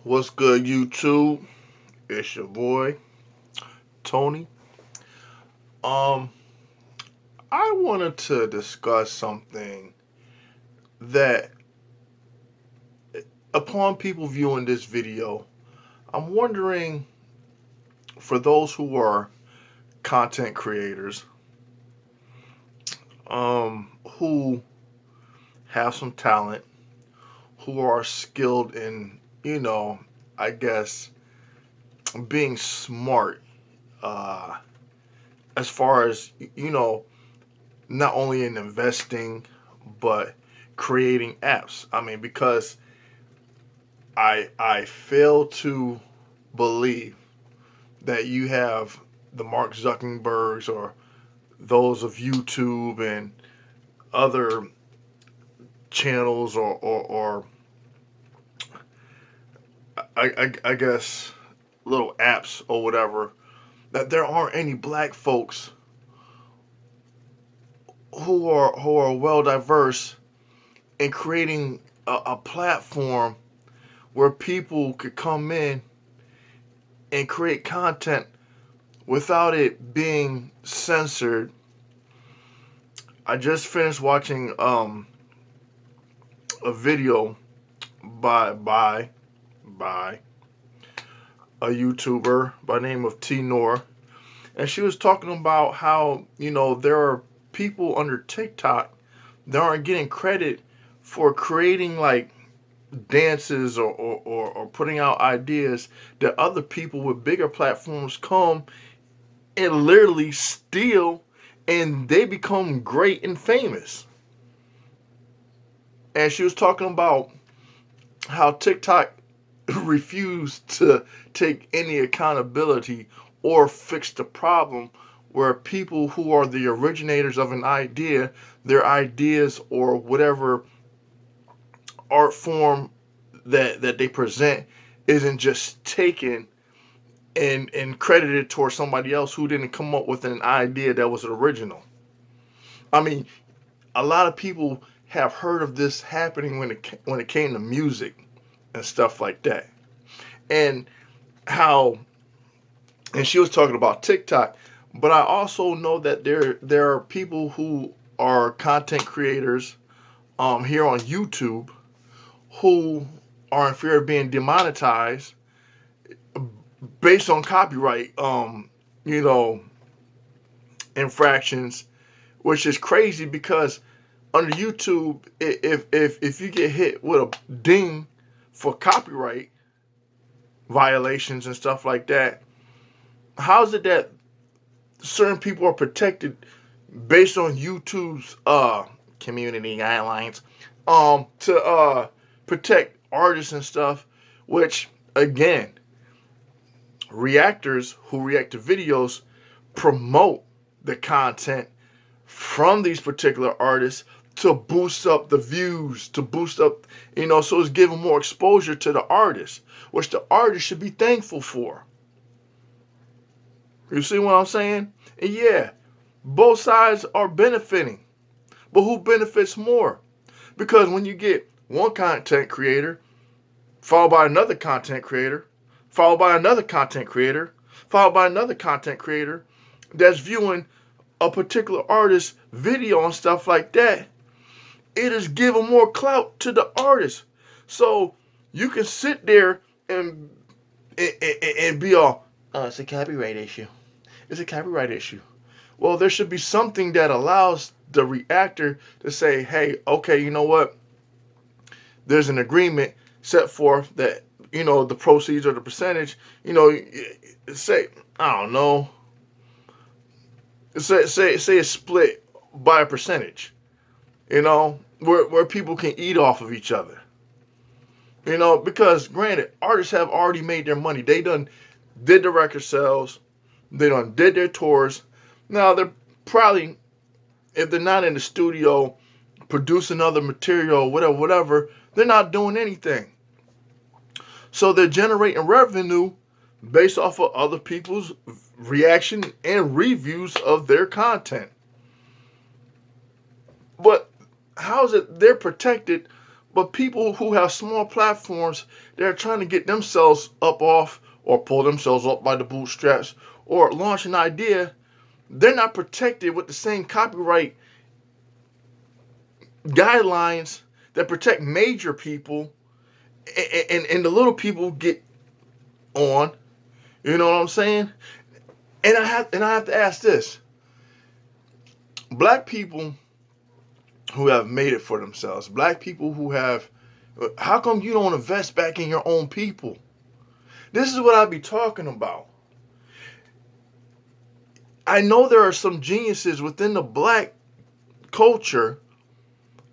What's good, YouTube? It's your boy Tony. Um, I wanted to discuss something that, upon people viewing this video, I'm wondering, for those who are content creators, who have some talent, who are skilled in, I guess, being smart, uh, as far as, not only in investing, but creating apps. I mean, because I fail to believe that you have the Mark Zuckerbergs or those of YouTube and other channels or I guess little apps or whatever, that there aren't any black folks who are well diverse in creating a platform where people could come in and create content without it being censored. I just finished watching a video by a YouTuber by the name of T Nor, and she was talking about how there are people under TikTok that aren't getting credit for creating like dances or putting out ideas that other people with bigger platforms come and literally steal, and they become great and famous. And she was talking about how TikTok refused to take any accountability or fix the problem, where people who are the originators of an idea, their ideas or whatever art form that they present, isn't just taken and credited towards somebody else who didn't come up with an idea that was original. I mean, a lot of people have heard of this happening when it came to music and stuff like that. And how, and she was talking about TikTok, but I also know that there are people who are content creators here on YouTube who are in fear of being demonetized based on copyright infractions, which is crazy because under YouTube, if you get hit with a ding for copyright violations and stuff like that, how is it that certain people are protected based on YouTube's community guidelines to protect artists and stuff, which again, reactors who react to videos promote the content from these particular artists to boost up the views, to boost up, so it's giving more exposure to the artist, which the artist should be thankful for. You see what I'm saying? And yeah, both sides are benefiting, but who benefits more? Because when you get one content creator followed by another content creator, followed by another content creator, followed by another content creator that's viewing a particular artist's video and stuff like that, it is giving more clout to the artist. So you can sit there and be all, it's a copyright issue. It's a copyright issue. Well, there should be something that allows the reactor to say, hey, okay, you know what? There's an agreement set forth that, the proceeds or the percentage, say, I don't know, say it's split by a percentage, where people can eat off of each other. Because granted, artists have already made their money. They done did the record sales. They done did their tours. Now they're probably, if they're not in the studio producing other material, whatever, they're not doing anything. So they're generating revenue based off of other people's reaction and reviews of their content. But how is it they're protected, But people who have small platforms, they're trying to get themselves up off or pull themselves up by the bootstraps or launch an idea. They're not protected with the same copyright guidelines that protect major people, and the little people get on. You know what I'm saying? And I have to ask this. Black people who have made it for themselves, black people who have, how come you don't invest back in your own people? This is what I be talking about. I know there are some geniuses within the black culture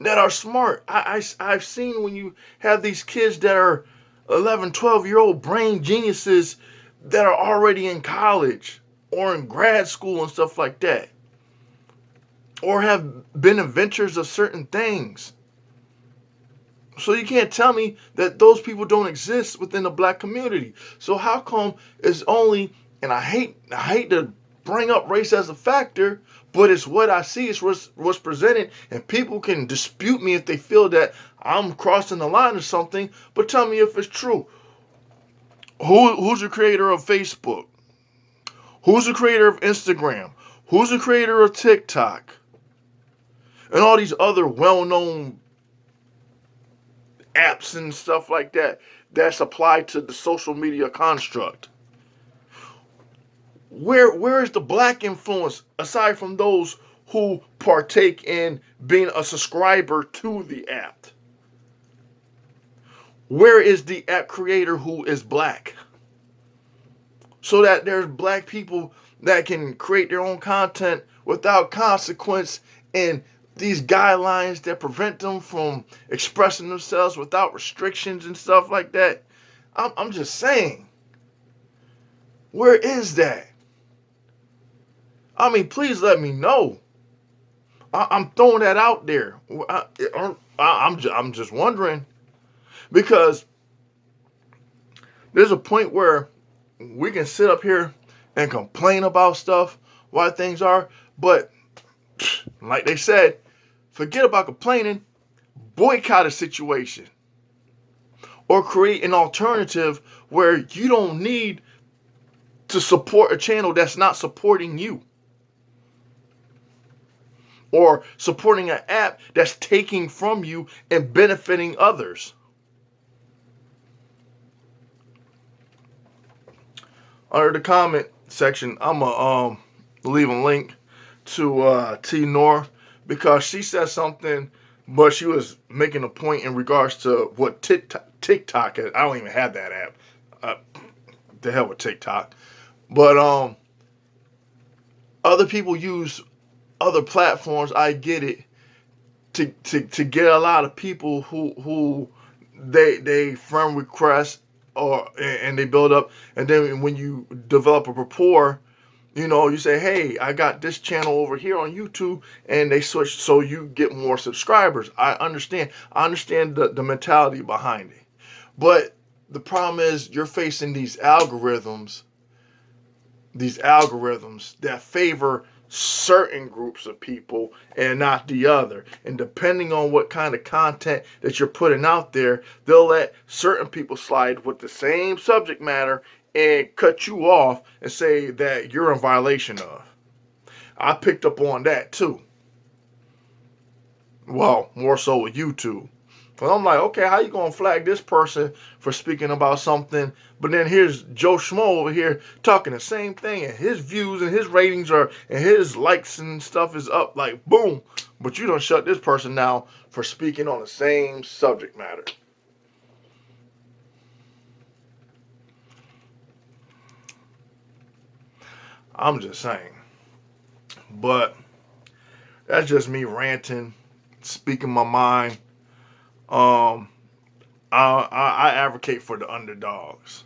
that are smart. I've seen when you have these kids that are 11, 12-year-old brain geniuses that are already in college or in grad school and stuff like that, or have been inventors of certain things. So you can't tell me that those people don't exist within the black community. So how come it's only, and I hate to bring up race as a factor, but it's what I see, it's what's presented, and people can dispute me if they feel that I'm crossing the line or something, but tell me if it's true. Who's the creator of Facebook? Who's the creator of Instagram? Who's the creator of TikTok? And all these other well-known apps and stuff like that that's applied to the social media construct. Where is the black influence aside from those who partake in being a subscriber to the app? Where is the app creator who is black? So that there's black people that can create their own content without consequence and these guidelines that prevent them from expressing themselves without restrictions and stuff like that. I'm just saying, where is that? I mean, please let me know. I'm throwing that out there. I'm just wondering, because there's a point where we can sit up here and complain about stuff, why things are, but like they said, forget about complaining, boycott a situation, or create an alternative where you don't need to support a channel that's not supporting you, or supporting an app that's taking from you and benefiting others. Under the comment section, I'm gonna leave a link to T North, because she said something, but she was making a point in regards to what TikTok is. I don't even have that app. The hell with TikTok. But other people use other platforms. I get it, to get a lot of people who they friend request, and they build up, and then when you develop a rapport, you say, hey, I got this channel over here on YouTube, and they switch so you get more subscribers. I understand the mentality behind it. But the problem is you're facing these algorithms that favor certain groups of people and not the other. And depending on what kind of content that you're putting out there, they'll let certain people slide with the same subject matter and cut you off and say that you're in violation of. I picked up on that too. Well, more so with YouTube. Because I'm like, okay, how you going to flag this person for speaking about something, but then here's Joe Schmo over here talking the same thing, and his views and his ratings and his likes and stuff is up like boom, but you don't shut this person down for speaking on the same subject matter. I'm just saying. But that's just me ranting, speaking my mind. I advocate for the underdogs.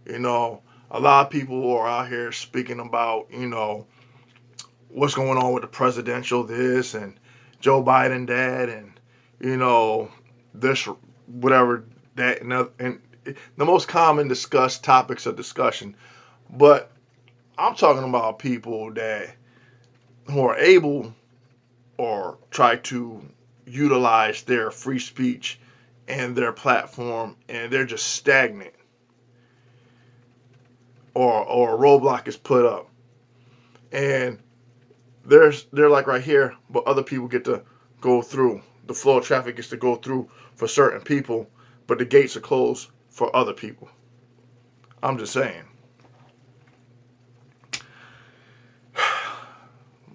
A lot of people are out here speaking about, what's going on with the presidential this and Joe Biden that, and, this, whatever, that, and the most common discussed topics of discussion. But I'm talking about people who are able or try to utilize their free speech and their platform, and they're just stagnant, or a roadblock is put up, and they're like right here, but other people get to go through. The flow of traffic gets to go through for certain people, but the gates are closed for other people. I'm just saying.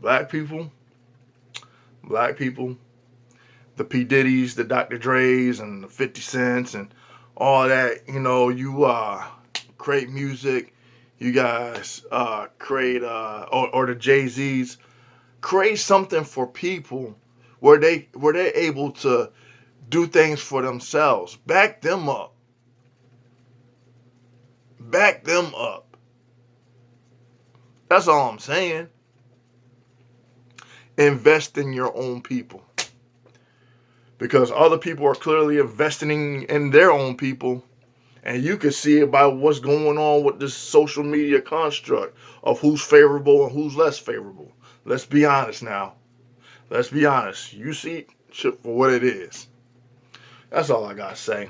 Black people, the P. Diddy's, the Dr. Dre's, and the 50 Cents, and all that, you create music, you guys create, or the Jay-Z's, create something for people where they're able to do things for themselves. Back them up. Back them up. That's all I'm saying. Invest in your own people. Because other people are clearly investing in their own people. And you can see it by what's going on with this social media construct of who's favorable and who's less favorable. Let's be honest now. Let's be honest. You see shit for what it is. That's all I got to say.